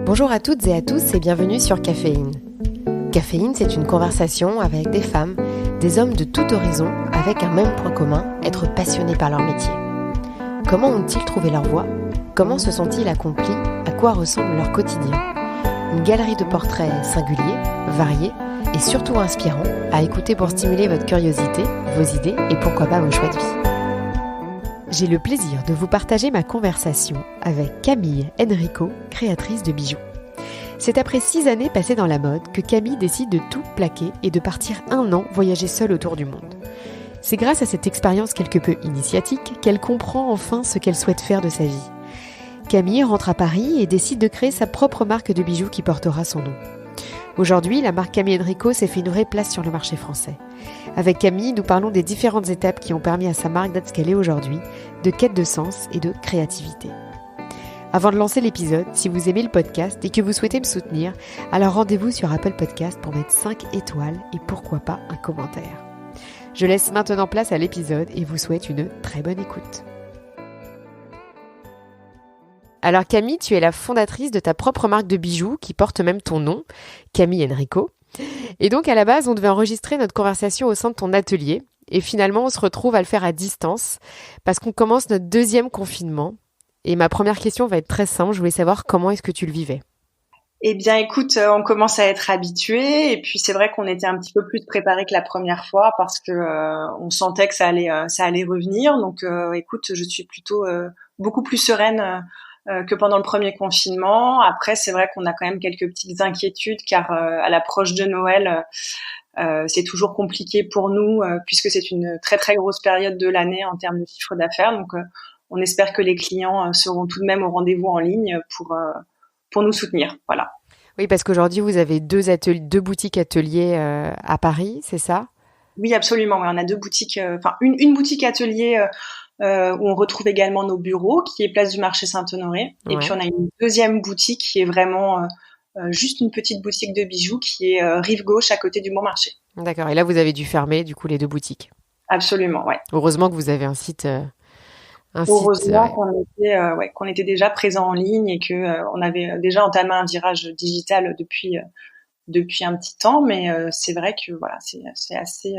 Bonjour à toutes et à tous et bienvenue sur Caféine. Caféine, c'est une conversation avec des femmes, des hommes de tout horizon avec un même point commun, être passionnés par leur métier. Comment ont-ils trouvé leur voie ? Comment se sont-ils accomplis ? À quoi ressemble leur quotidien ? Une galerie de portraits singuliers, variés et surtout inspirants à écouter pour stimuler votre curiosité, vos idées et pourquoi pas vos choix de vie. J'ai le plaisir de vous partager ma conversation avec Camille Enrico, créatrice de bijoux. C'est après 6 années passées dans la mode que Camille décide de tout plaquer et de partir 1 an voyager seule autour du monde. C'est grâce à cette expérience quelque peu initiatique qu'elle comprend enfin ce qu'elle souhaite faire de sa vie. Camille rentre à Paris et décide de créer sa propre marque de bijoux qui portera son nom. Aujourd'hui, la marque Camille Enrico s'est fait une vraie place sur le marché français. Avec Camille, nous parlons des différentes étapes qui ont permis à sa marque d'être ce qu'elle est aujourd'hui, de quête de sens et de créativité. Avant de lancer l'épisode, si vous aimez le podcast et que vous souhaitez me soutenir, alors rendez-vous sur Apple Podcast pour mettre 5 étoiles et pourquoi pas un commentaire. Je laisse maintenant place à l'épisode et vous souhaite une très bonne écoute. Alors Camille, tu es la fondatrice de ta propre marque de bijoux qui porte même ton nom, Camille Enrico. Et donc à la base, on devait enregistrer notre conversation au sein de ton atelier. Et finalement, on se retrouve à le faire à distance parce qu'on commence notre 2e confinement. Et ma première question va être très simple. Je voulais savoir comment est-ce que tu le vivais ? Eh bien, écoute, on commence à être habitué et puis c'est vrai qu'on était un petit peu plus préparé que la première fois parce que on sentait que ça allait revenir. Donc, écoute, je suis plutôt beaucoup plus sereine que pendant le premier confinement. Après, c'est vrai qu'on a quand même quelques petites inquiétudes car à l'approche de Noël, c'est toujours compliqué pour nous puisque c'est une très très grosse période de l'année en termes de chiffre d'affaires. Donc, on espère que les clients seront tout de même au rendez-vous en ligne pour nous soutenir. Voilà. Oui, parce qu'aujourd'hui, vous avez 2 boutiques ateliers à Paris, c'est ça ? Oui, absolument. Ouais, on a 2 boutiques, une boutique atelier où on retrouve également nos bureaux, qui est place du marché Saint-Honoré. Ouais. Et puis, on a une 2e boutique qui est vraiment juste une petite boutique de bijoux qui est rive gauche à côté du Bon Marché. D'accord. Et là, vous avez dû fermer, du coup, les 2 boutiques. Absolument, ouais. Heureusement que vous avez un site... Heureusement qu'on était déjà présent en ligne et que on avait déjà entamé un virage digital depuis un petit temps, mais c'est vrai que voilà, c'est assez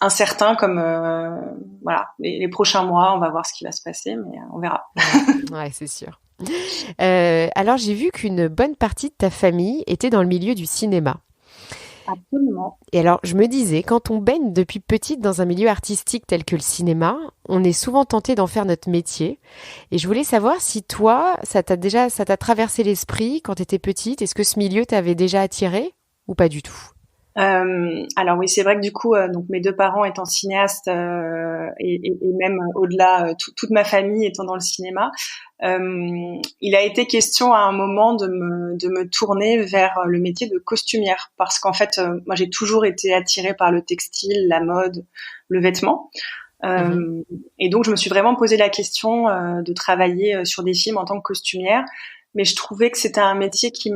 incertain comme voilà, les prochains mois, on va voir ce qui va se passer, mais on verra. Ouais, c'est sûr. Alors j'ai vu qu'une bonne partie de ta famille était dans le milieu du cinéma. Absolument. Et alors, je me disais, quand on baigne depuis petite dans un milieu artistique tel que le cinéma, on est souvent tenté d'en faire notre métier. Et je voulais savoir si toi, ça t'a traversé l'esprit quand tu étais petite. Est-ce que ce milieu t'avait déjà attiré ou pas du tout ? Alors oui, c'est vrai que du coup, donc mes 2 parents étant cinéastes et même au-delà, toute ma famille étant dans le cinéma, il a été question à un moment de me tourner vers le métier de costumière parce qu'en fait, moi j'ai toujours été attirée par le textile, la mode, le vêtement. Et donc je me suis vraiment posé la question de travailler sur des films en tant que costumière, mais je trouvais que c'était un métier qui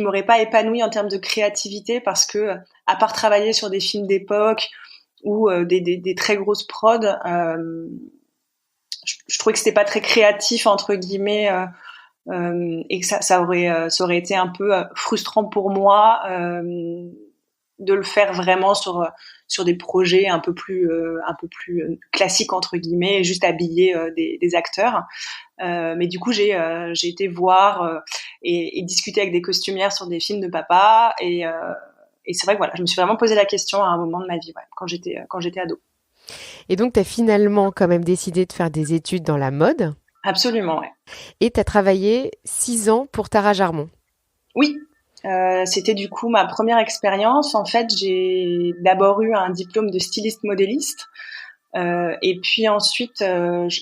m'aurait pas épanouie en termes de créativité parce que à part travailler sur des films d'époque ou des très grosses prods, je trouvais que c'était pas très créatif entre guillemets et que ça aurait été un peu frustrant pour moi de le faire vraiment sur des projets un peu plus classiques entre guillemets, juste habiller des acteurs. Mais du coup, j'ai été voir et discuter avec des costumières sur des films de papa et c'est vrai que voilà, je me suis vraiment posé la question à un moment de ma vie, ouais, quand j'étais ado. Et donc, tu as finalement quand même décidé de faire des études dans la mode. Absolument, ouais. Et tu as travaillé 6 ans pour Tara Jarmon. Oui. C'était du coup ma première expérience. En fait, j'ai d'abord eu un diplôme de styliste modéliste. Et puis ensuite,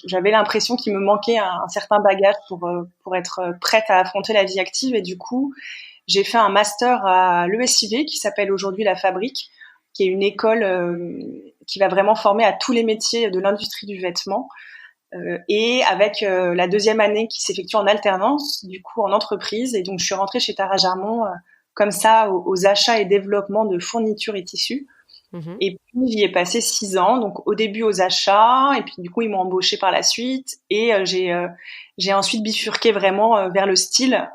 j'avais l'impression qu'il me manquait un certain bagage pour être prête à affronter la vie active. Et du coup, j'ai fait un master à l'ESIV qui s'appelle aujourd'hui La Fabrique, qui est une école qui va vraiment former à tous les métiers de l'industrie du vêtement. Et avec la 2e année qui s'effectue en alternance, du coup en entreprise. Et donc, je suis rentrée chez Tara Jarmon comme ça aux achats et développement de fournitures et tissus. Et puis, j'y ai passé 6 ans. Donc, au début aux achats. Et puis, du coup, ils m'ont embauchée par la suite. Et j'ai ensuite bifurqué vraiment vers le style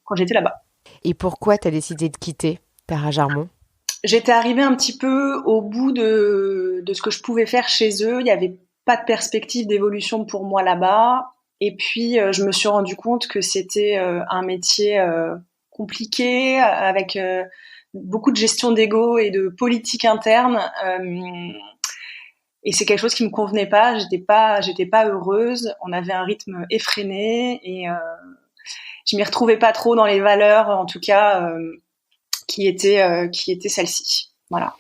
quand j'étais là-bas. Et pourquoi tu as décidé de quitter Tara Jarmon? J'étais arrivée un petit peu au bout de ce que je pouvais faire chez eux. Il n'y avait pas de perspective d'évolution pour moi là-bas. Et puis, je me suis rendu compte que c'était un métier compliqué, avec beaucoup de gestion d'ego et de politique interne. Et c'est quelque chose qui me convenait pas. J'étais pas heureuse. On avait un rythme effréné et je m'y retrouvais pas trop dans les valeurs, en tout cas, qui étaient celles-ci. Voilà.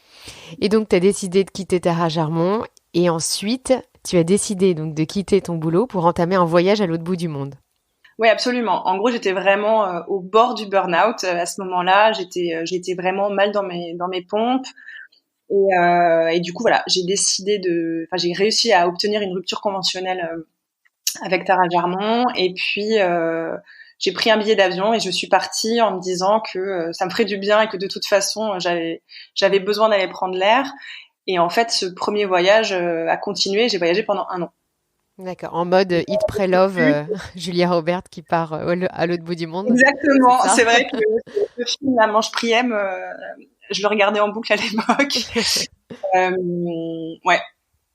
Et donc, tu as décidé de quitter Tara Jarmon et ensuite, tu as décidé donc de quitter ton boulot pour entamer un voyage à l'autre bout du monde. Oui, absolument. En gros, j'étais vraiment au bord du burn-out à ce moment-là. J'étais vraiment mal dans mes pompes. Et du coup, voilà, j'ai réussi à obtenir une rupture conventionnelle avec Tara Jarmon. Et puis, j'ai pris un billet d'avion et je suis partie en me disant que ça me ferait du bien et que de toute façon, j'avais besoin d'aller prendre l'air. Et en fait, ce premier voyage a continué. J'ai voyagé pendant 1 an. D'accord, en mode Hit Pray Love, Julia Roberts qui part à l'autre bout du monde. Exactement. C'est ça. C'est vrai que le film La Manche Priem, je le regardais en boucle à l'époque. Ouais,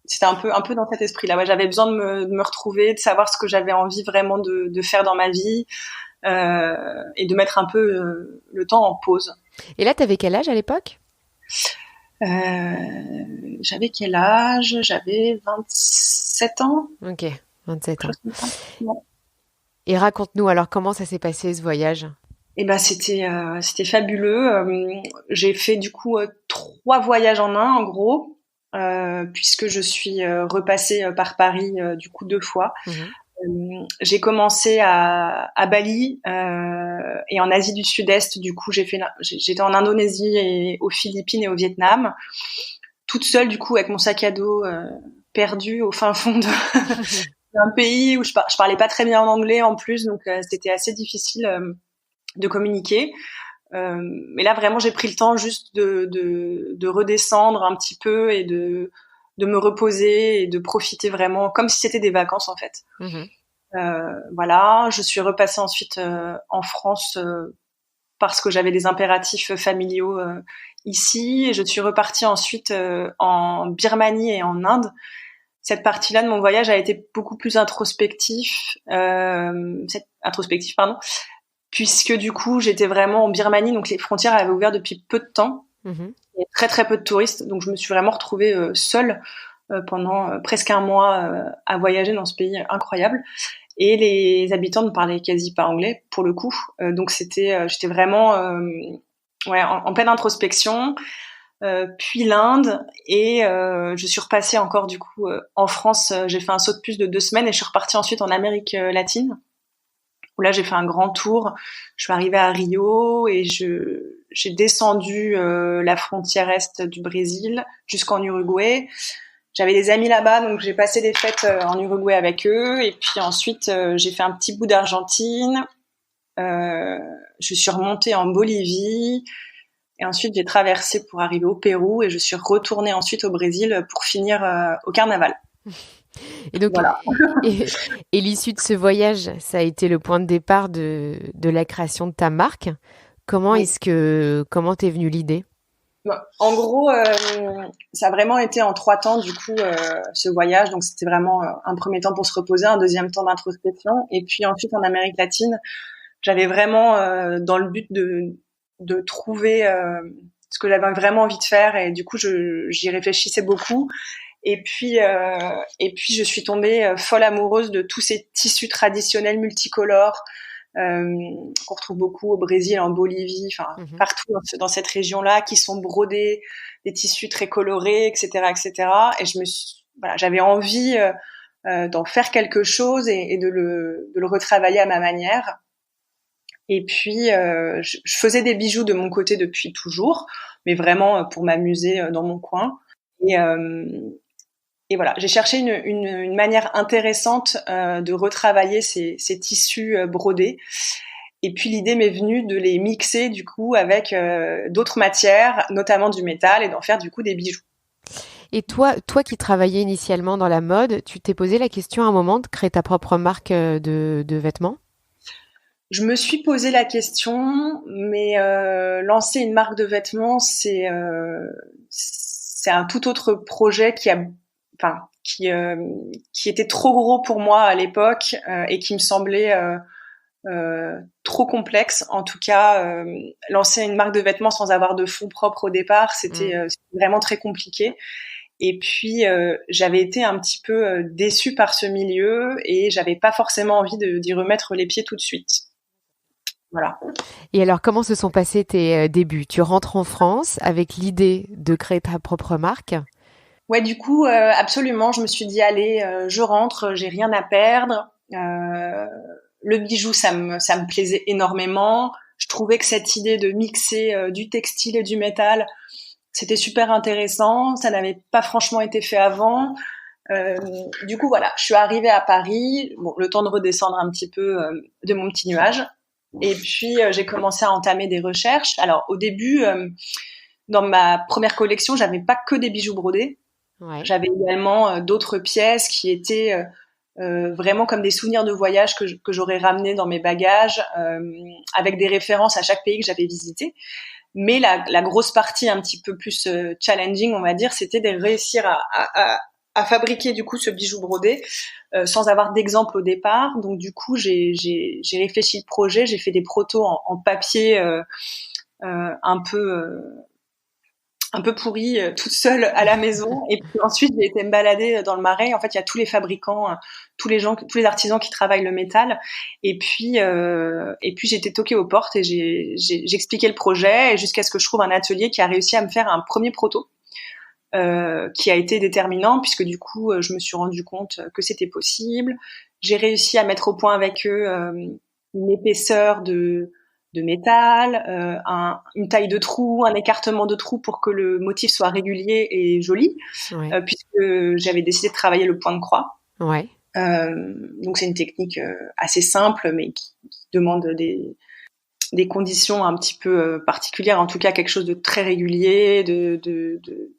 c'était un peu dans cet esprit-là. Ouais, j'avais besoin de me retrouver, de savoir ce que j'avais envie vraiment de faire dans ma vie, et de mettre un peu le temps en pause. Et là, tu avais quel âge à l'époque? J'avais quel âge? J'avais 27 ans. Ok, 27 ans. Chose comme ça. Ouais. Et raconte-nous alors comment ça s'est passé ce voyage? Et ben c'était fabuleux. J'ai fait du coup 3 voyages en un, en gros, puisque je suis repassée par Paris du coup 2 fois. J'ai commencé à Bali et en Asie du Sud-Est. Du coup, j'étais en Indonésie et aux Philippines et au Vietnam, toute seule du coup avec mon sac à dos perdu au fin fond d'un pays où je parlais pas très bien en anglais en plus, donc c'était assez difficile de communiquer. Mais là vraiment j'ai pris le temps juste de redescendre un petit peu et de me reposer et de profiter vraiment comme si c'était des vacances en fait. Voilà, je suis repassée ensuite en France parce que j'avais des impératifs familiaux ici, et je suis repartie ensuite en Birmanie et en Inde. Cette partie-là de mon voyage a été beaucoup plus introspectif, pardon, puisque du coup j'étais vraiment en Birmanie, donc les frontières avaient ouvert depuis peu de temps. Il y a très très peu de touristes, donc je me suis vraiment retrouvée seule pendant presque un mois à voyager dans ce pays incroyable. Et les habitants ne parlaient quasi pas anglais pour le coup, donc j'étais vraiment en pleine introspection. Puis l'Inde, et je suis repassée encore du coup en France. J'ai fait un saut de puce de 2 semaines et je suis repartie ensuite en Amérique latine, où là j'ai fait un grand tour. Je suis arrivée à Rio et j'ai descendu la frontière est du Brésil jusqu'en Uruguay. J'avais des amis là-bas, donc j'ai passé des fêtes en Uruguay avec eux. Et puis ensuite, j'ai fait un petit bout d'Argentine. Je suis remontée en Bolivie. Et ensuite, j'ai traversé pour arriver au Pérou. Et je suis retournée ensuite au Brésil pour finir au carnaval. Et donc, voilà. et l'issue de ce voyage, ça a été le point de départ de la création de ta marque. Comment t'es venue l'idée? En gros, ça a vraiment été en 3 temps du coup ce voyage. Donc c'était vraiment un premier temps pour se reposer, un deuxième temps d'introspection, et puis ensuite en Amérique latine, j'avais vraiment dans le but de trouver ce que j'avais vraiment envie de faire, et du coup j'y réfléchissais beaucoup. Et puis je suis tombée folle amoureuse de tous ces tissus traditionnels multicolores qu'on retrouve beaucoup au Brésil, en Bolivie, enfin partout dans cette région-là, qui sont brodés, des tissus très colorés, etc., etc. Et j'avais envie d'en faire quelque chose et de le retravailler à ma manière. Et puis je faisais des bijoux de mon côté depuis toujours, mais vraiment pour m'amuser dans mon coin. Et voilà, j'ai cherché une manière intéressante de retravailler ces tissus brodés. Et puis l'idée m'est venue de les mixer du coup avec d'autres matières, notamment du métal, et d'en faire du coup des bijoux. Et toi qui travaillais initialement dans la mode, tu t'es posé la question à un moment de créer ta propre marque de vêtements? Je me suis posé la question, mais lancer une marque de vêtements, c'est un tout autre projet enfin, qui était trop gros pour moi à l'époque et qui me semblait trop complexe. En tout cas, lancer une marque de vêtements sans avoir de fonds propres au départ, c'était vraiment très compliqué. Et puis, j'avais été un petit peu déçue par ce milieu et j'avais pas forcément envie d'y remettre les pieds tout de suite. Voilà. Et alors, comment se sont passés tes débuts? Tu rentres en France avec l'idée de créer ta propre marque? Ouais, du coup, absolument. Je me suis dit, allez, je rentre, j'ai rien à perdre. Le bijou, ça me plaisait énormément. Je trouvais que cette idée de mixer du textile et du métal, c'était super intéressant. Ça n'avait pas franchement été fait avant. Du coup, voilà, je suis arrivée à Paris. Bon, le temps de redescendre un petit peu de mon petit nuage. Et puis, j'ai commencé à entamer des recherches. Alors, au début, dans ma première collection, j'avais pas que des bijoux brodés. Ouais. J'avais également d'autres pièces qui étaient vraiment comme des souvenirs de voyage que j'aurais ramenés dans mes bagages, avec des références à chaque pays que j'avais visité. Mais la grosse partie un petit peu plus challenging, on va dire, c'était de réussir à fabriquer du coup ce bijou brodé sans avoir d'exemple au départ. Donc du coup, j'ai réfléchi le projet, j'ai fait des protos en papier un peu pourri toute seule à la maison. Et puis ensuite, j'ai été me balader dans le Marais. En fait, il y a tous les fabricants, tous les artisans qui travaillent le métal. Et puis j'ai été toquée aux portes et j'ai expliqué le projet et jusqu'à ce que je trouve un atelier qui a réussi à me faire un premier proto. Qui a été déterminant puisque du coup je me suis rendu compte que c'était possible. J'ai réussi à mettre au point avec eux une épaisseur de métal, une taille de trou, un écartement de trou pour que le motif soit régulier et joli, Ouais. puisque j'avais décidé de travailler le point de croix. Ouais. Donc c'est une technique assez simple mais qui demande des conditions un petit peu particulières, en tout cas quelque chose de très régulier,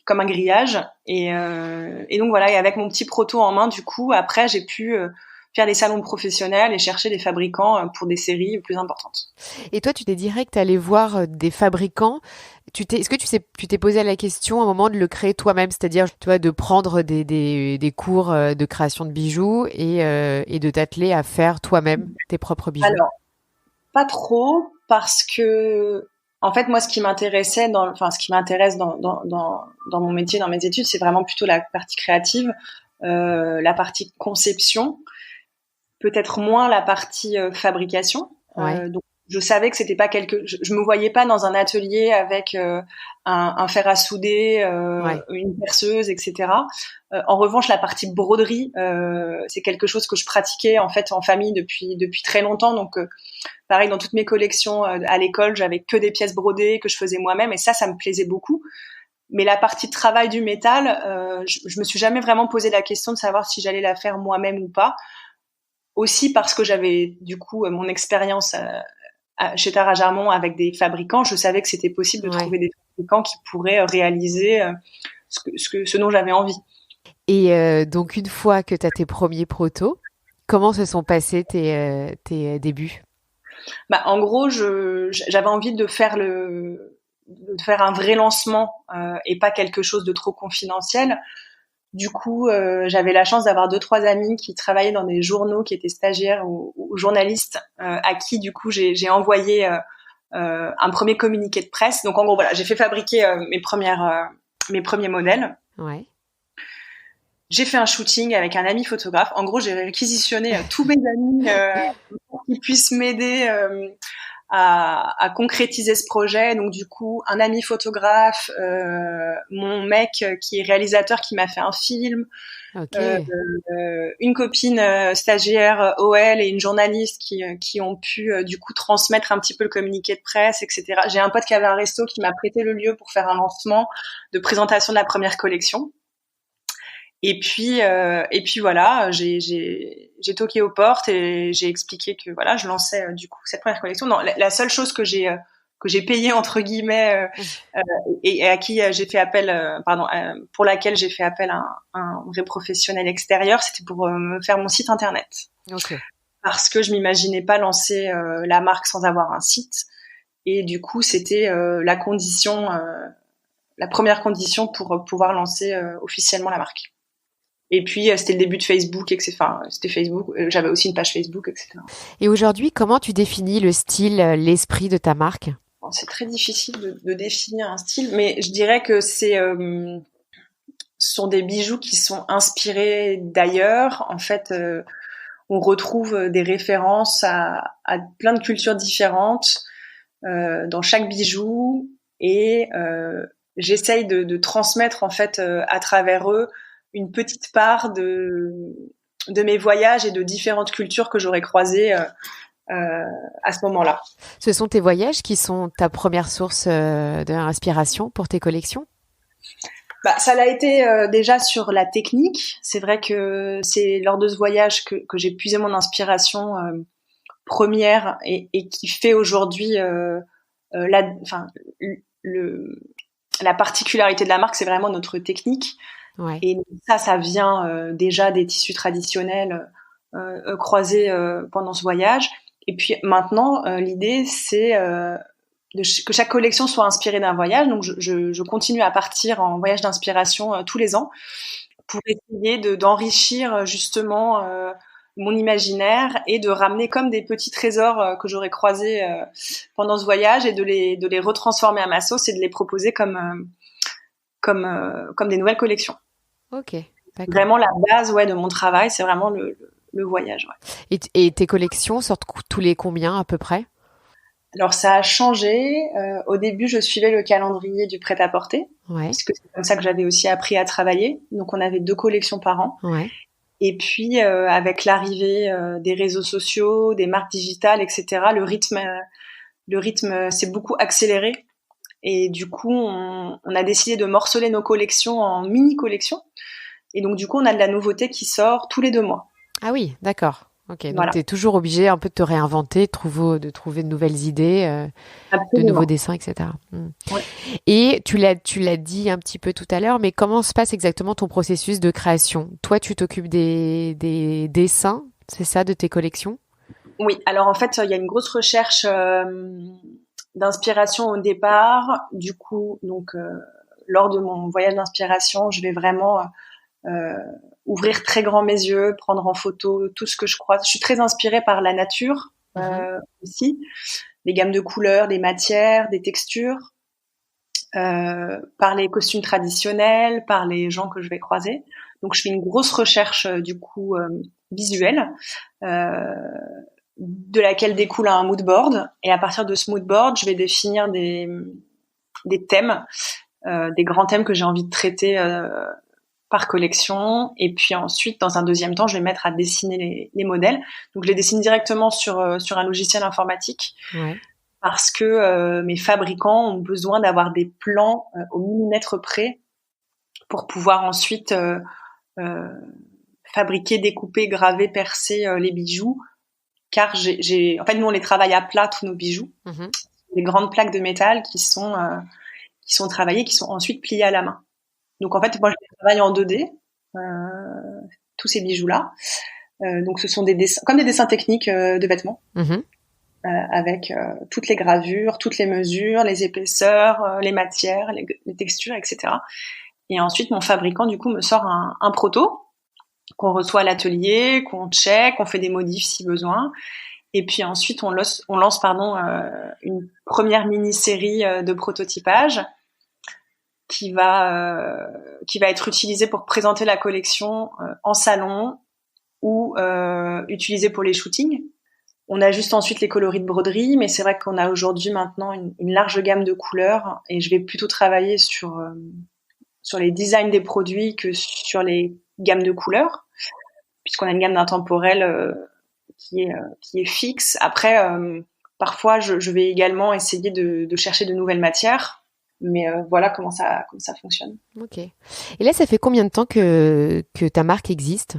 comme un grillage. Et donc voilà, et avec mon petit proto en main, du coup, après, j'ai pu faire des salons professionnels et chercher des fabricants pour des séries plus importantes. Et toi, tu t'es direct allé voir des fabricants. Est-ce que tu t'es posé la question à un moment de le créer toi-même, c'est-à-dire, tu vois, de prendre des cours de création de bijoux et de t'atteler à faire toi-même tes propres bijoux? Alors, pas trop, parce que en fait moi ce qui m'intéresse dans mon métier, dans mes études, c'est vraiment plutôt la partie créative, la partie conception, peut-être moins la partie fabrication. Ouais. Donc je savais que c'était pas je me voyais pas dans un atelier avec un fer à souder, Ouais. une perceuse, etc. En revanche, la partie broderie, c'est quelque chose que je pratiquais en fait en famille depuis très longtemps. Donc pareil, dans toutes mes collections à l'école, j'avais que des pièces brodées que je faisais moi-même et ça me plaisait beaucoup. Mais la partie de travail du métal, je me suis jamais vraiment posé la question de savoir si j'allais la faire moi-même ou pas. Aussi parce que j'avais du coup mon expérience chez Tara Jarmon avec des fabricants, je savais que c'était possible de Ouais. trouver des fabricants qui pourraient réaliser ce dont j'avais envie. Et donc, une fois que tu as tes premiers protos, comment se sont passés tes débuts? Bah, en gros, j'avais envie de faire un vrai lancement et pas quelque chose de trop confidentiel. Du coup, j'avais la chance d'avoir 2-3 amis qui travaillaient dans des journaux, qui étaient stagiaires ou journalistes, à qui du coup j'ai envoyé un premier communiqué de presse. Donc en gros, voilà, j'ai fait fabriquer mes premiers modèles. Ouais. J'ai fait un shooting avec un ami photographe. En gros, j'ai réquisitionné tous mes amis pour qu'ils puissent m'aider à concrétiser ce projet. Donc du coup, un ami photographe, mon mec qui est réalisateur qui m'a fait un film, Ok. une copine stagiaire OL et une journaliste qui ont pu du coup transmettre un petit peu le communiqué de presse, etc. J'ai un pote qui avait un resto qui m'a prêté le lieu pour faire un lancement de présentation de la première collection. Et puis voilà, j'ai j'ai toqué aux portes et j'ai expliqué que voilà, je lançais du coup cette première collection. Non, la seule chose que j'ai payé entre guillemets et à qui j'ai fait appel, pour laquelle j'ai fait appel à un vrai professionnel extérieur, c'était pour me faire mon site internet. Ok. Parce que je m'imaginais pas lancer la marque sans avoir un site. Et du coup, c'était la première condition pour pouvoir lancer officiellement la marque. Et puis, c'était le début de Facebook, etc. Enfin, c'était Facebook. J'avais aussi une page Facebook, etc. Et aujourd'hui, comment tu définis le style, l'esprit de ta marque? Bon, c'est très difficile de définir un style, mais je dirais que ce sont des bijoux qui sont inspirés d'ailleurs. En fait, on retrouve des références à plein de cultures différentes dans chaque bijou, et j'essaye de transmettre en fait à travers eux une petite part de mes voyages et de différentes cultures que j'aurais croisées à ce moment-là. Ce sont tes voyages qui sont ta première source d'inspiration pour tes collections? Bah, ça l'a été déjà sur la technique. C'est vrai que c'est lors de ce voyage que j'ai puisé mon inspiration première et qui fait aujourd'hui la particularité de la marque, c'est vraiment notre technique. Ouais. Et ça vient déjà des tissus traditionnels croisés pendant ce voyage. Et puis maintenant, l'idée, c'est que chaque collection soit inspirée d'un voyage. Donc, je continue à partir en voyage d'inspiration tous les ans pour essayer d'enrichir justement mon imaginaire et de ramener comme des petits trésors que j'aurais croisés pendant ce voyage et de les retransformer à ma sauce et de les proposer comme des nouvelles collections. Ok, d'accord. Vraiment la base de mon travail, c'est vraiment le voyage. Ouais. Et tes collections sortent tous les combien à peu près? Alors ça a changé. Au début, je suivais le calendrier du prêt-à-porter, Ouais. puisque c'est comme ça que j'avais aussi appris à travailler. Donc on avait 2 collections par an. Ouais. Et puis avec l'arrivée des réseaux sociaux, des marques digitales, etc., le rythme s'est beaucoup accéléré. Et du coup, on a décidé de morceler nos collections en mini-collections. Et donc, du coup, on a de la nouveauté qui sort tous les 2 mois. Ah oui, d'accord. Ok, donc Voilà. tu es toujours obligé un peu de te réinventer, de trouver de nouvelles idées, de Absolument. nouveaux dessins, etc. Ouais. Et tu l'as dit un petit peu tout à l'heure, mais comment se passe exactement ton processus de création? Toi, tu t'occupes des dessins, c'est ça, de tes collections? Oui, alors en fait, il y a une grosse recherche d'inspiration au départ. Du coup, donc, lors de mon voyage d'inspiration, je vais vraiment ouvrir très grand mes yeux, prendre en photo tout ce que je croise. Je suis très inspirée par la nature aussi, les gammes de couleurs, des matières, des textures, par les costumes traditionnels, par les gens que je vais croiser. Donc je fais une grosse recherche du coup visuelle, de laquelle découle un mood board. Et à partir de ce mood board, je vais définir des thèmes, des grands thèmes que j'ai envie de traiter par collection. Et puis ensuite, dans un deuxième temps, je vais mettre à dessiner les modèles. Donc je les dessine directement sur un logiciel informatique. Ouais. Parce que mes fabricants ont besoin d'avoir des plans au millimètre près pour pouvoir ensuite fabriquer, découper, graver, percer les bijoux. Car en fait, nous, on les travaille à plat, tous nos bijoux. Des grandes plaques de métal qui sont travaillées, qui sont ensuite pliées à la main. Donc, en fait, moi, je les travaille en 2D, tous ces bijoux-là. Donc, ce sont des dessins, comme des dessins techniques de vêtements. Avec toutes les gravures, toutes les mesures, les épaisseurs, les matières, les textures, etc. Et ensuite, mon fabricant, du coup, me sort un proto qu'on reçoit à l'atelier, qu'on check, on fait des modifs si besoin. Et puis ensuite, on lance une première mini-série de prototypage qui va être utilisée pour présenter la collection en salon ou utilisée pour les shootings. On ajuste ensuite les coloris de broderie, mais c'est vrai qu'on a aujourd'hui maintenant une large gamme de couleurs et je vais plutôt travailler sur les designs des produits que sur les gammes de couleurs, puisqu'on a une gamme d'intemporel qui est fixe. Après, parfois, je vais également essayer de chercher de nouvelles matières, mais voilà comment ça fonctionne. Ok. Et là, ça fait combien de temps que ta marque existe ?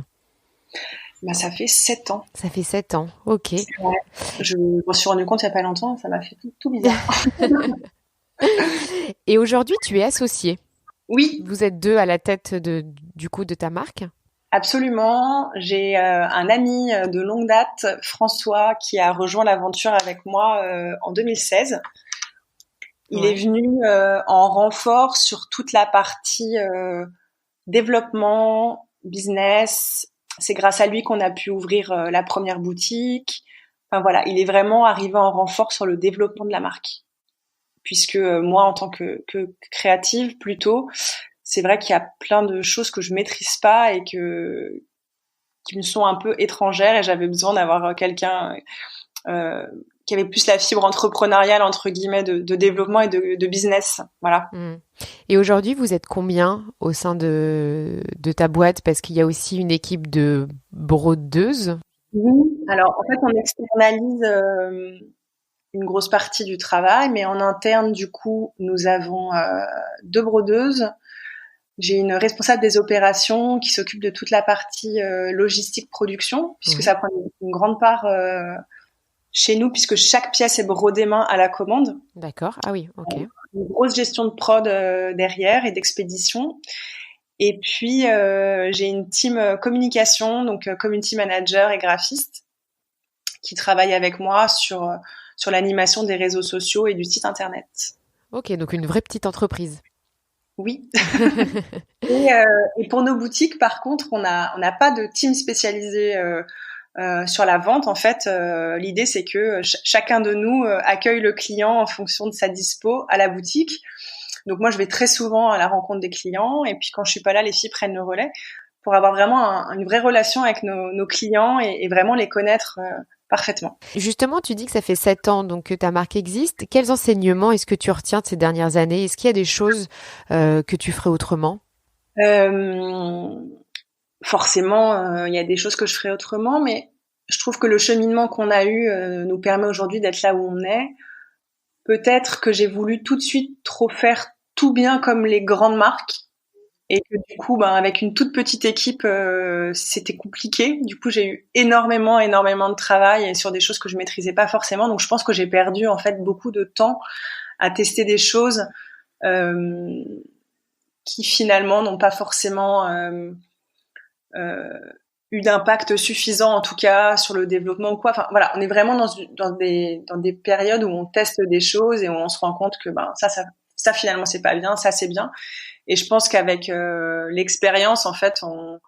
Ça fait 7 ans. Ça fait 7 ans, ok. Ouais. Je m'en suis rendu compte il n'y a pas longtemps, ça m'a fait tout bizarre. Et aujourd'hui, tu es associée. Oui. Vous êtes 2 à la tête du coup de ta marque? Absolument. J'ai un ami de longue date, François, qui a rejoint l'aventure avec moi en 2016. Il est venu en renfort sur toute la partie développement, business. C'est grâce à lui qu'on a pu ouvrir la première boutique. Enfin voilà, il est vraiment arrivé en renfort sur le développement de la marque. Puisque moi, en tant que créative, plutôt, c'est vrai qu'il y a plein de choses que je maîtrise pas et qui me sont un peu étrangères, et j'avais besoin d'avoir quelqu'un qui avait plus la fibre entrepreneuriale, entre guillemets, de développement et de business. Voilà. Et aujourd'hui, vous êtes combien au sein de ta boîte? Parce qu'il y a aussi une équipe de brodeuses. Oui. Alors, en fait, on externalise une grosse partie du travail, mais en interne, du coup, nous avons 2 brodeuses. J'ai une responsable des opérations qui s'occupe de toute la partie logistique production, puisque ça prend une grande part chez nous, puisque chaque pièce est brodée main à la commande. D'accord. Ah oui, ok. Une grosse gestion de prod derrière et d'expédition. Et puis, j'ai une team communication, donc community manager et graphiste, qui travaille avec moi sur l'animation des réseaux sociaux et du site internet. Ok, donc une vraie petite entreprise. Oui. Et pour nos boutiques, par contre, on n'a pas de team spécialisé sur la vente. En fait, l'idée, c'est que chacun de nous accueille le client en fonction de sa dispo à la boutique. Donc moi, je vais très souvent à la rencontre des clients, et puis quand je suis pas là, les filles prennent le relais pour avoir vraiment une vraie relation avec nos clients et vraiment les connaître parfaitement. Justement, tu dis que ça fait 7 ans donc que ta marque existe. Quels enseignements est-ce que tu retiens de ces dernières années? Est-ce qu'il y a des choses que tu ferais autrement? Forcément, il y a des choses que je ferais autrement, mais je trouve que le cheminement qu'on a eu nous permet aujourd'hui d'être là où on est. Peut-être que j'ai voulu tout de suite trop faire tout bien comme les grandes marques, et que du coup, avec une toute petite équipe, c'était compliqué. Du coup, j'ai eu énormément de travail et sur des choses que je maîtrisais pas forcément. Donc, je pense que j'ai perdu en fait beaucoup de temps à tester des choses qui finalement n'ont pas forcément eu d'impact suffisant, en tout cas sur le développement ou quoi. Enfin voilà, on est vraiment dans des périodes où on teste des choses et où on se rend compte que ça finalement c'est pas bien, ça c'est bien. Et je pense qu'avec l'expérience, en fait, on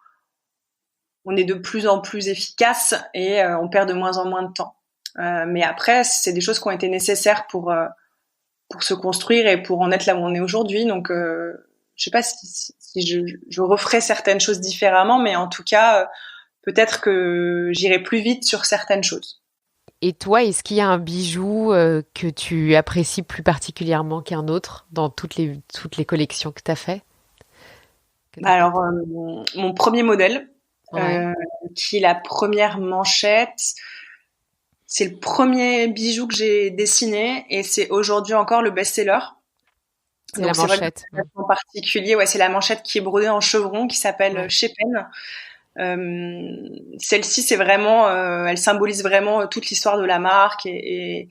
est de plus en plus efficace et on perd de moins en moins de temps. Mais après, c'est des choses qui ont été nécessaires pour se construire et pour en être là où on est aujourd'hui. Donc, je sais pas si je referais certaines choses différemment, mais en tout cas, peut-être que j'irai plus vite sur certaines choses. Et toi, est-ce qu'il y a un bijou que tu apprécies plus particulièrement qu'un autre dans toutes les collections que tu as fait? Alors, mon premier modèle, qui est la première manchette, c'est le premier bijou que j'ai dessiné et c'est aujourd'hui encore le best-seller. C'est la manchette. En particulier, c'est la manchette qui est brodée en chevron, qui s'appelle Shepen. Celle-ci, c'est vraiment, elle symbolise vraiment toute l'histoire de la marque et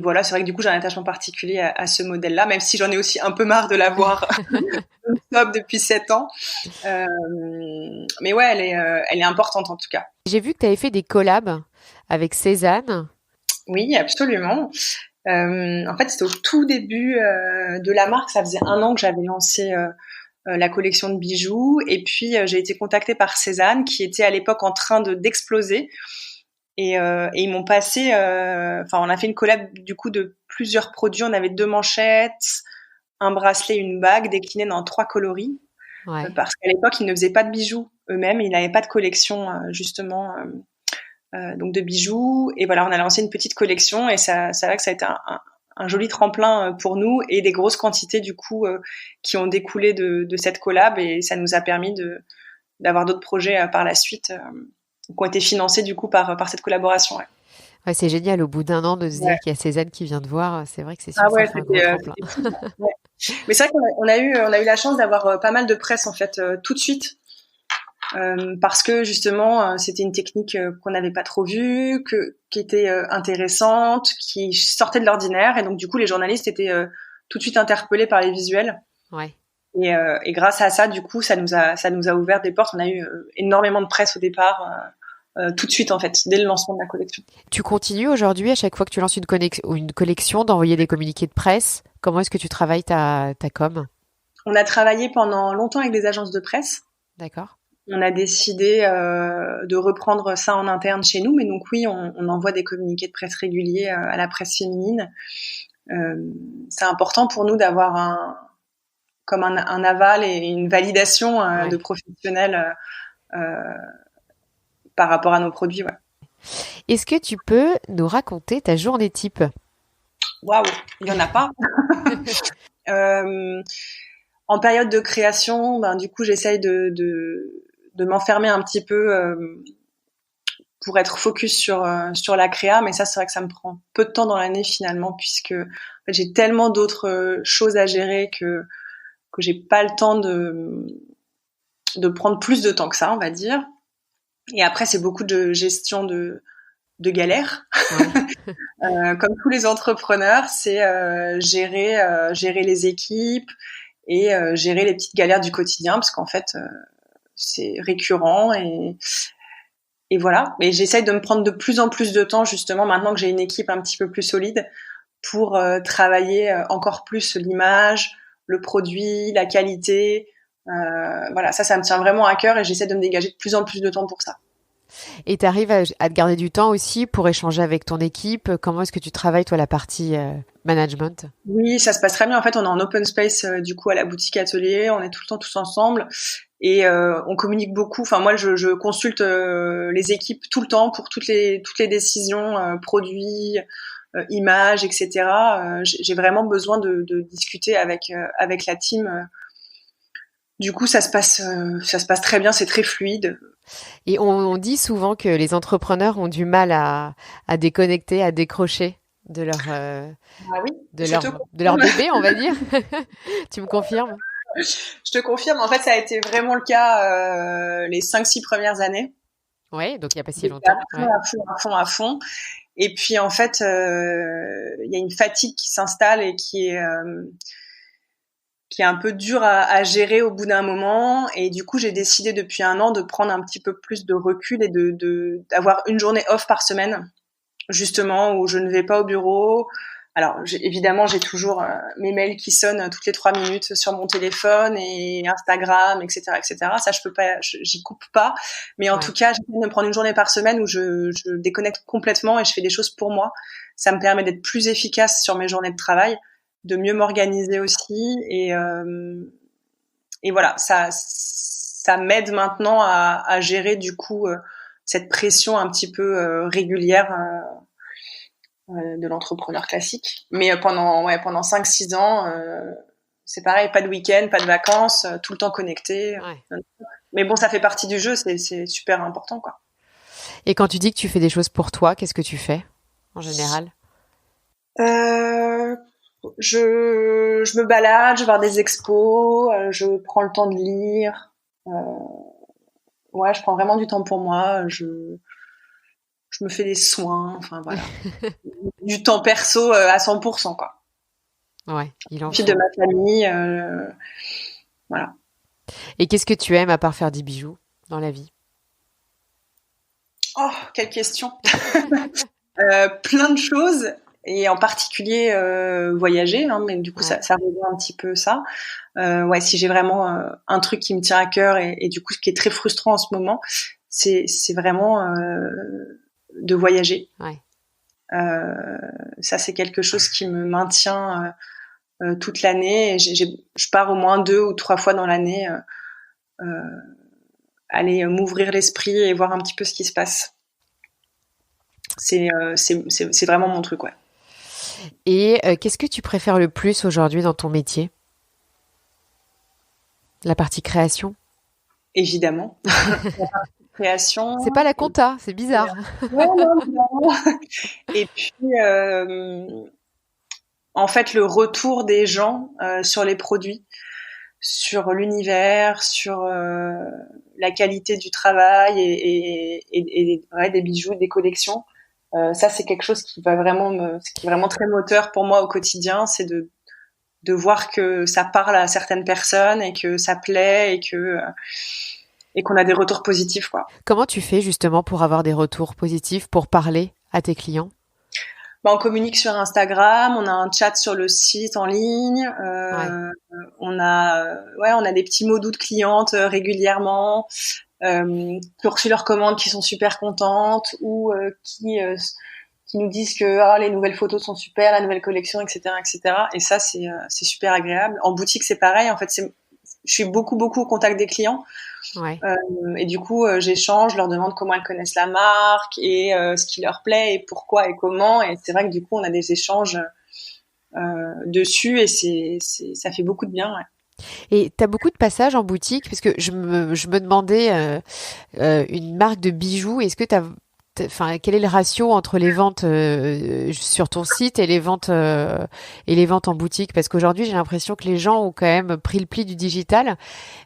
voilà, c'est vrai que du coup j'ai un attachement particulier à ce modèle-là, même si j'en ai aussi un peu marre de l'avoir non-stop depuis 7 ans. Mais ouais, elle est importante en tout cas. J'ai vu que tu avais fait des collabs avec Cézanne. Oui, absolument. En fait, c'était au tout début de la marque. Ça faisait 1 an que j'avais lancé la collection de bijoux. Et puis, j'ai été contactée par Cézanne, qui était à l'époque en train d'exploser. Et ils m'ont passé... on a fait une collab du coup de plusieurs produits. On avait 2 manchettes, un bracelet, une bague déclinés dans 3 coloris. Ouais. Parce qu'à l'époque, ils ne faisaient pas de bijoux eux-mêmes. Ils n'avaient pas de collection, justement... donc de bijoux, et voilà, on a lancé une petite collection et c'est vrai que ça a été un joli tremplin pour nous et des grosses quantités du coup qui ont découlé de cette collab, et ça nous a permis d'avoir d'autres projets par la suite qui ont été financés du coup par cette collaboration. Ouais, c'est génial au bout d'1 an de se dire qu'il y a Cézanne qui vient te voir. C'est vrai que c'est super. Ça fait un gros tremplin. Mais c'est vrai qu'on a eu la chance d'avoir pas mal de presse en fait tout de suite. parce que justement c'était une technique qu'on n'avait pas trop vue, qui était intéressante, qui sortait de l'ordinaire, et donc du coup les journalistes étaient tout de suite interpellés par les visuels. Ouais. Et grâce à ça, du coup, ça nous a ouvert des portes. On a eu énormément de presse au départ, tout de suite en fait, dès le lancement de la collection. Tu continues aujourd'hui, à chaque fois que tu lances une collection, d'envoyer des communiqués de presse? Comment est-ce que tu travailles ta com? On a travaillé pendant longtemps avec des agences de presse. D'accord. On a décidé de reprendre ça en interne chez nous, mais donc oui, on envoie des communiqués de presse réguliers à la presse féminine. C'est important pour nous d'avoir un aval et une validation de professionnels par rapport à nos produits. Ouais. Est-ce que tu peux nous raconter ta journée type? Waouh, il y en a pas. En période de création, du coup, j'essaye de m'enfermer un petit peu pour être focus sur la créa, mais ça, c'est vrai que ça me prend peu de temps dans l'année finalement, puisque en fait, j'ai tellement d'autres choses à gérer que j'ai pas le temps de prendre plus de temps que ça, on va dire. Et après, c'est beaucoup de gestion de galères. Ouais. Comme tous les entrepreneurs, c'est gérer les équipes et gérer les petites galères du quotidien, parce qu'en fait, c'est récurrent et voilà. Et j'essaye de me prendre de plus en plus de temps, justement, maintenant que j'ai une équipe un petit peu plus solide, pour travailler encore plus l'image, le produit, la qualité. Voilà, ça me tient vraiment à cœur et j'essaie de me dégager de plus en plus de temps pour ça. Et tu arrives à te garder du temps aussi pour échanger avec ton équipe? Comment est-ce que tu travailles, toi, la partie management? Oui, ça se passe très bien. En fait, on est en open space, du coup, à la boutique atelier. On est tout le temps tous ensemble et on communique beaucoup. Enfin, moi, je consulte les équipes tout le temps pour toutes les décisions, produits, images, etc. J'ai vraiment besoin de discuter avec la team. Du coup, ça se passe très bien. C'est très fluide. Et on dit souvent que les entrepreneurs ont du mal à déconnecter, à décrocher de leur, oui, de leur bébé, on va dire. Tu me confirmes? Je te confirme. En fait, ça a été vraiment le cas les 5-6 premières années. Oui, donc il n'y a pas si longtemps. À fond. Et puis, en fait, il y a une fatigue qui s'installe et qui est un peu dur à gérer au bout d'un moment. Et du coup, j'ai décidé depuis 1 an de prendre un petit peu plus de recul et d'avoir une journée off par semaine, justement, où je ne vais pas au bureau. Alors, évidemment, j'ai toujours mes mails qui sonnent toutes les 3 minutes sur mon téléphone et Instagram, etc., etc. Ça, je peux pas, j'y coupe pas. Mais en tout cas, j'essaie de me prendre une journée par semaine où je déconnecte complètement et je fais des choses pour moi. Ça me permet d'être plus efficace sur mes journées de travail, de mieux m'organiser aussi et voilà, ça m'aide maintenant à gérer du coup cette pression un petit peu régulière de l'entrepreneur classique. Mais pendant 5-6 ans, c'est pareil, pas de week-end, pas de vacances, tout le temps connecté. Ouais. Mais bon, ça fait partie du jeu, c'est super important, quoi. Et quand tu dis que tu fais des choses pour toi, qu'est-ce que tu fais en général? Je me balade, je vais voir des expos, je prends le temps de lire. Ouais, je prends vraiment du temps pour moi. Je me fais des soins, enfin voilà. Du temps perso à 100%, quoi. Ouais, il en faut. faut. De ma famille, voilà. Et qu'est-ce que tu aimes à part faire des bijoux dans la vie? Oh, quelle question. Plein de choses. Et en particulier voyager, hein, mais du coup ça rejoint un petit peu ça. Ouais, si j'ai vraiment un truc qui me tient à cœur et du coup ce qui est très frustrant en ce moment, c'est vraiment de voyager. Ouais. Ça c'est quelque chose qui me maintient toute l'année. Et je pars au moins 2 ou 3 fois dans l'année, aller m'ouvrir l'esprit et voir un petit peu ce qui se passe. C'est vraiment mon truc, ouais. Et qu'est-ce que tu préfères le plus aujourd'hui dans ton métier? La partie création? Évidemment. La partie création. C'est pas la compta, c'est bizarre. Ouais, non. Et puis, en fait, le retour des gens sur les produits, sur l'univers, sur la qualité du travail et ouais, des bijoux, des collections. Ça, c'est quelque chose qui qui est vraiment très moteur pour moi au quotidien, c'est de voir que ça parle à certaines personnes et que ça plaît et qu'on a des retours positifs, quoi. Comment tu fais justement pour avoir des retours positifs, pour parler à tes clients? On communique sur Instagram, on a un chat sur le site en ligne, Ouais. on a des petits mots doux de clientes régulièrement, qui ont reçu leurs commandes, qui sont super contentes ou qui nous disent que les nouvelles photos sont super, la nouvelle collection, etc., etc. Et ça, c'est super agréable. En boutique, c'est pareil. En fait, je suis beaucoup au contact des clients. Ouais. Et du coup, j'échange, je leur demande comment elles connaissent la marque et ce qui leur plaît et pourquoi et comment. Et c'est vrai que du coup, on a des échanges dessus et ça fait beaucoup de bien. Ouais. Et tu as beaucoup de passages en boutique, parce que je me demandais, une marque de bijoux, est-ce que enfin, quel est le ratio entre les ventes sur ton site et les ventes en boutique? Parce qu'aujourd'hui, j'ai l'impression que les gens ont quand même pris le pli du digital,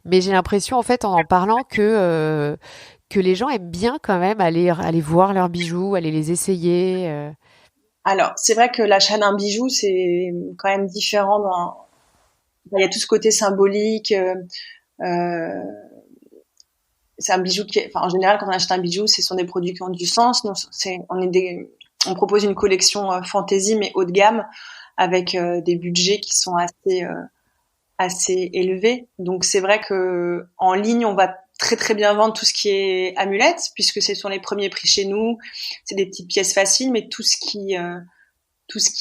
mais j'ai l'impression, en fait, en parlant, que les gens aiment bien quand même aller voir leurs bijoux, aller les essayer. Alors, c'est vrai que l'achat d'un bijou, c'est quand même différent. Il y a tout ce côté symbolique. C'est un bijou en général, quand on achète un bijou, ce sont des produits qui ont du sens. Donc, on propose une collection fantaisie mais haut de gamme avec des budgets qui sont assez élevés. Donc, c'est vrai que en ligne, on va très très bien vendre tout ce qui est amulettes puisque ce sont les premiers prix chez nous. C'est des petites pièces faciles, mais tout ce qui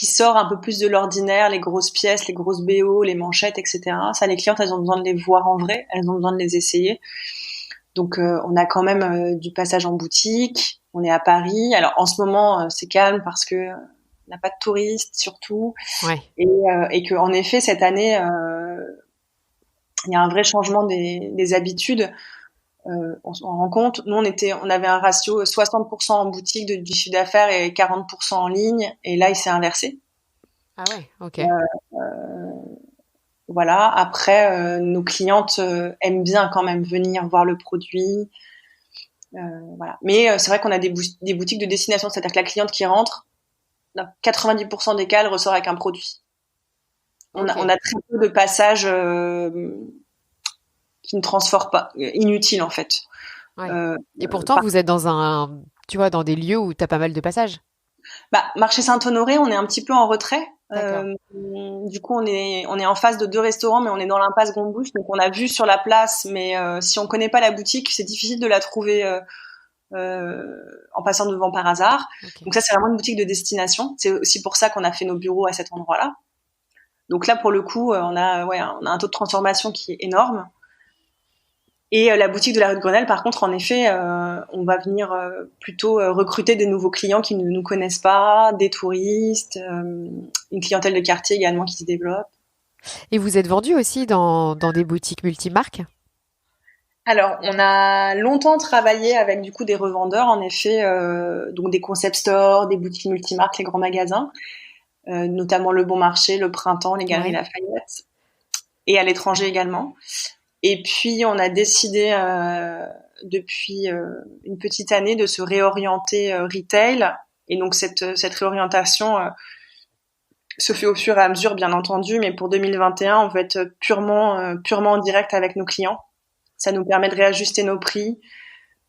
sort un peu plus de l'ordinaire, les grosses pièces, les grosses BO, les manchettes, etc. Ça, les clientes, elles ont besoin de les voir en vrai, elles ont besoin de les essayer. Donc, on a quand même du passage en boutique. On est à Paris. Alors, en ce moment, c'est calme parce que on n'a pas de touristes, surtout. Ouais. Et que, en effet, cette année, il y a un vrai changement des habitudes. On se rend compte. Nous, on avait un ratio 60% en boutique du chiffre d'affaires et 40% en ligne. Et là, il s'est inversé. Ah ouais, ok. Voilà. Après, nos clientes aiment bien quand même venir voir le produit. Voilà. Mais c'est vrai qu'on a des boutiques de destination, c'est-à-dire que la cliente qui rentre, dans 90% des cas, elle ressort avec un produit. On a très peu de passages qui ne transforment pas, inutiles en fait. Ouais. Et pourtant, vous êtes tu vois, dans des lieux où tu as pas mal de passages. Marché Saint-Honoré, on est un petit peu en retrait. D'accord. Du coup, on est en face de 2 restaurants, mais on est dans l'impasse Grande-Bouche, donc on a vu sur la place, mais si on connaît pas la boutique, c'est difficile de la trouver en passant devant par hasard. Okay. Donc ça, c'est vraiment une boutique de destination. C'est aussi pour ça qu'on a fait nos bureaux à cet endroit-là. Donc là, pour le coup, on a un taux de transformation qui est énorme. Et la boutique de la rue de Grenelle, par contre, en effet, on va venir plutôt recruter des nouveaux clients qui ne nous connaissent pas, des touristes, une clientèle de quartier également qui se développe. Et vous êtes vendu aussi dans des boutiques multimarques? Alors, on a longtemps travaillé avec du coup des revendeurs, en effet, donc des concept stores, des boutiques multimarques, les grands magasins, notamment Le Bon Marché, Le Printemps, les Galeries Lafayette, et à l'étranger également. Et puis, on a décidé depuis une petite année de se réorienter retail. Et donc, cette réorientation se fait au fur et à mesure, bien entendu. Mais pour 2021, on va être purement en direct avec nos clients. Ça nous permet de réajuster nos prix,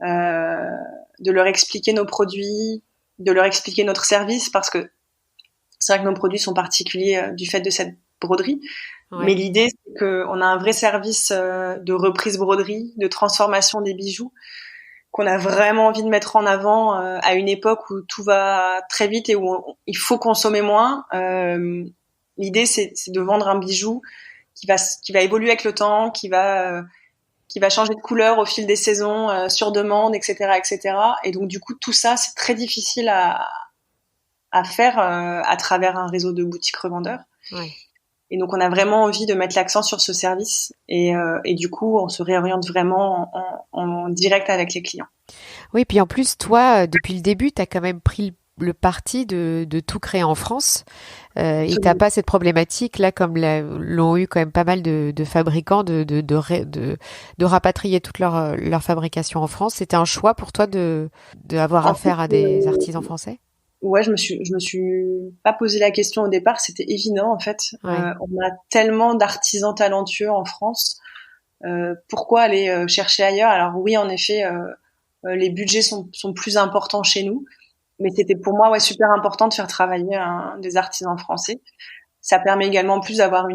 de leur expliquer nos produits, de leur expliquer notre service, parce que c'est vrai que nos produits sont particuliers du fait de cette broderie. Ouais. Mais l'idée, c'est qu'on a un vrai service de reprise broderie, de transformation des bijoux, qu'on a vraiment envie de mettre en avant à une époque où tout va très vite et où il faut consommer moins. L'idée, c'est de vendre un bijou qui va évoluer avec le temps, qui va changer de couleur au fil des saisons, sur demande, etc., etc. Et donc, du coup, tout ça, c'est très difficile à faire à travers un réseau de boutiques revendeurs. Ouais. Et donc, on a vraiment envie de mettre l'accent sur ce service. Et du coup, on se réoriente vraiment en direct avec les clients. Oui, puis en plus, toi, depuis le début, tu as quand même pris le parti de tout créer en France. Et t'as pas cette problématique là, comme l'ont eu quand même pas mal de fabricants de rapatrier toute leur fabrication en France. C'était un choix pour toi de avoir affaire à des artisans français? Ouais, je me suis pas posé la question au départ. C'était évident en fait. Ouais. On a tellement d'artisans talentueux en France. Pourquoi aller chercher ailleurs? Alors oui, en effet, les budgets sont plus importants chez nous, mais c'était pour moi super important de faire travailler des artisans français. Ça permet également en plus d'avoir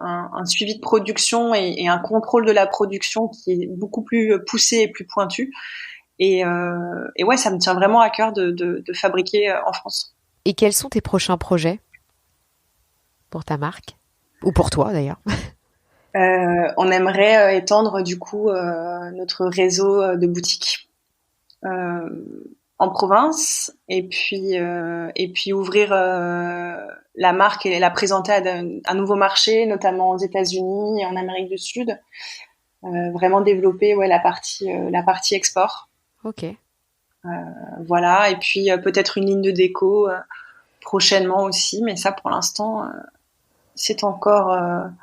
un suivi de production et un contrôle de la production qui est beaucoup plus poussé et plus pointu. Et ouais, ça me tient vraiment à cœur de fabriquer en France. Et quels sont tes prochains projets pour ta marque? Ou pour toi d'ailleurs? On aimerait étendre du coup notre réseau de boutiques en province et puis ouvrir la marque et la présenter à un nouveau marché, notamment aux États-Unis et en Amérique du Sud. Vraiment développer la partie export. Ok. Voilà, et puis peut-être une ligne de déco prochainement aussi, mais ça pour l'instant c'est encore un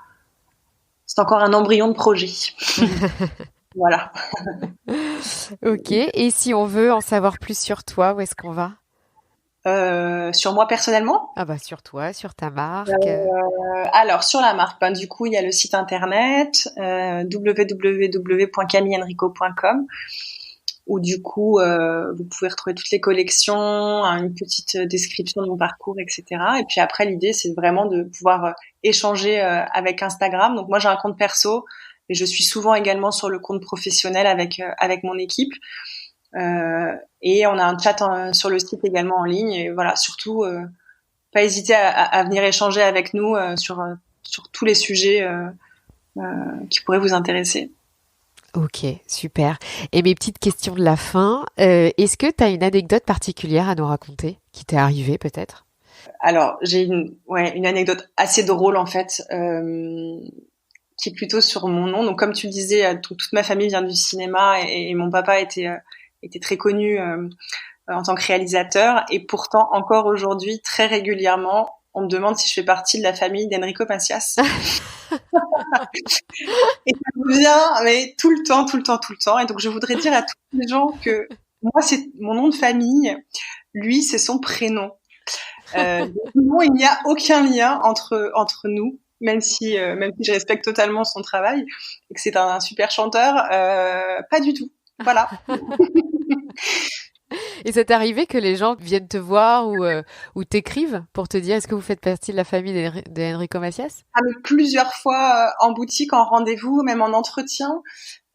embryon de projet. Voilà. Ok. Et si on veut en savoir plus sur toi, où est-ce qu'on va? Sur moi personnellement? Ah bah sur toi, sur ta marque. Alors sur la marque, du coup il y a le site internet www.camillenrico.com où du coup vous pouvez retrouver toutes les collections, une petite description de mon parcours, etc. Et puis après l'idée c'est vraiment de pouvoir échanger avec Instagram. Donc moi j'ai un compte perso, mais je suis souvent également sur le compte professionnel avec mon équipe. Et on a un chat sur le site également en ligne. Et voilà, surtout pas hésiter à venir échanger avec nous sur tous les sujets qui pourraient vous intéresser. Ok, super. Et mes petites questions de la fin. Est-ce que tu as une anecdote particulière à nous raconter qui t'est arrivée peut-être? Alors, j'ai une anecdote assez drôle en fait, qui est plutôt sur mon nom. Donc, comme tu le disais, toute ma famille vient du cinéma et mon papa était très connu en tant que réalisateur. Et pourtant, encore aujourd'hui, très régulièrement, on me demande si je fais partie de la famille d'Enrico Macias. Et ça me vient, mais tout le temps. Et donc, je voudrais dire à tous les gens que moi, c'est mon nom de famille. Lui, c'est son prénom. Non, il n'y a aucun lien entre nous, même si je respecte totalement son travail et que c'est un super chanteur, pas du tout. Voilà. Et ça t'est arrivé que les gens viennent te voir ou t'écrivent pour te dire est-ce que vous faites partie de la famille d'Enrico Macias? Ah, mais plusieurs fois en boutique, en rendez-vous, même en entretien,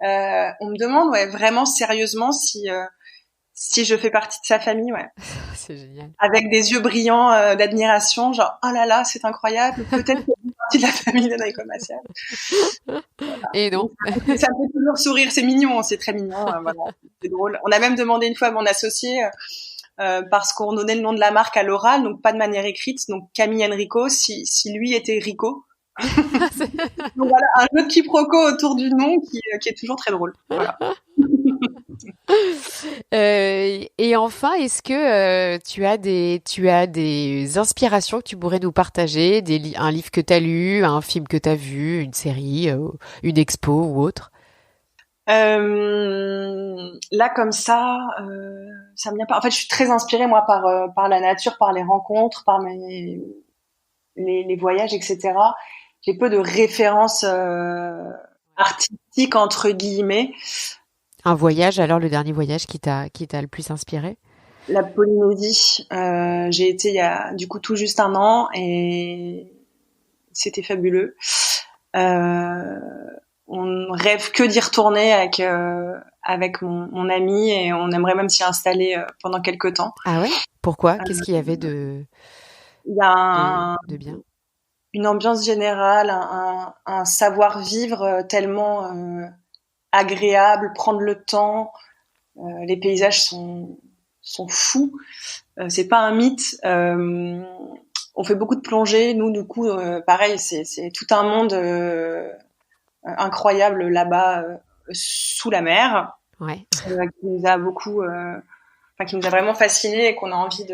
on me demande vraiment sérieusement si je fais partie de sa famille, ouais. C'est génial. Avec des yeux brillants d'admiration, genre oh là là, c'est incroyable, peut-être que je fais partie de la famille d'Enrico Macias. Et non. Ça me fait toujours sourire, c'est mignon, c'est très mignon, voilà, c'est drôle. On a même demandé une fois à mon associé, parce qu'on donnait le nom de la marque à l'oral, donc pas de manière écrite, donc Camille Enrico, si lui était Rico. Donc voilà, un jeu de quiproquo autour du nom qui est toujours très drôle. Voilà. Et enfin, est-ce que tu as des inspirations que tu pourrais nous partager, un livre que tu as lu, un film que tu as vu, une série, une expo ou autre? Là comme ça me vient pas. En fait, je suis très inspirée moi par la nature, par les rencontres, par les voyages, etc. J'ai peu de références artistiques entre guillemets. Un voyage, alors le dernier voyage qui t'a le plus inspiré? La Polynésie, j'ai été il y a du coup tout juste un an et c'était fabuleux. On rêve que d'y retourner avec mon ami et on aimerait même s'y installer pendant quelques temps. Ah ouais? Pourquoi? Qu'est-ce qu'il y avait de bien? Une ambiance générale, un savoir-vivre tellement agréable, prendre le temps. Les paysages sont fous. C'est pas un mythe. On fait beaucoup de plongée. Nous, du coup, pareil, c'est tout un monde incroyable là-bas sous la mer, Ouais. qui nous a beaucoup qui nous a vraiment fascinés et qu'on a envie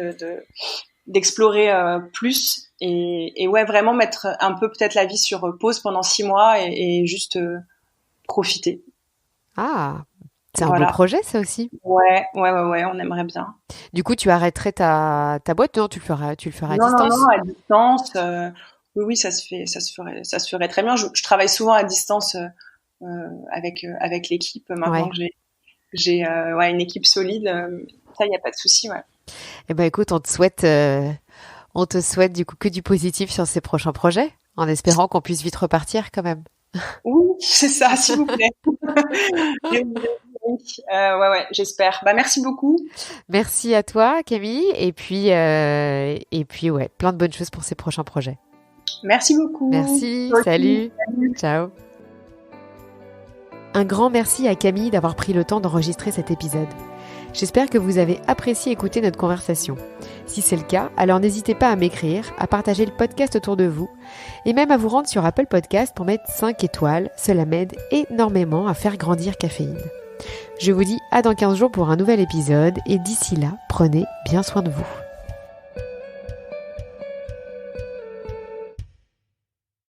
d'explorer plus. Et ouais, vraiment mettre un peu peut-être la vie sur pause pendant 6 mois et juste profiter. Ah, c'est un Voilà. beau projet, ça aussi. Ouais, on aimerait bien. Du coup, tu arrêterais ta boîte? Non, tu le feras à Non, distance? à distance. Oui, ça se ferait très bien. Je travaille souvent à distance avec l'équipe. Maintenant Ouais. que j'ai ouais, une équipe solide, ça, il n'y a pas de souci. Ouais. Eh ben, écoute, on te souhaite du coup que du positif sur ces prochains projets, en espérant qu'on puisse vite repartir quand même. Oui, c'est ça, s'il vous plaît. Oui, ouais, j'espère. Bah, merci beaucoup. Merci à toi, Camille, et puis ouais, plein de bonnes choses pour ces prochains projets. Merci beaucoup. Merci, Toi aussi. salut, ciao. Un grand merci à Camille d'avoir pris le temps d'enregistrer cet épisode. J'espère que vous avez apprécié écouter notre conversation. Si c'est le cas, alors n'hésitez pas à m'écrire, à partager le podcast autour de vous et même à vous rendre sur Apple Podcast pour mettre 5 étoiles. Cela m'aide énormément à faire grandir Caféine. Je vous dis à dans 15 jours pour un nouvel épisode et d'ici là, prenez bien soin de vous.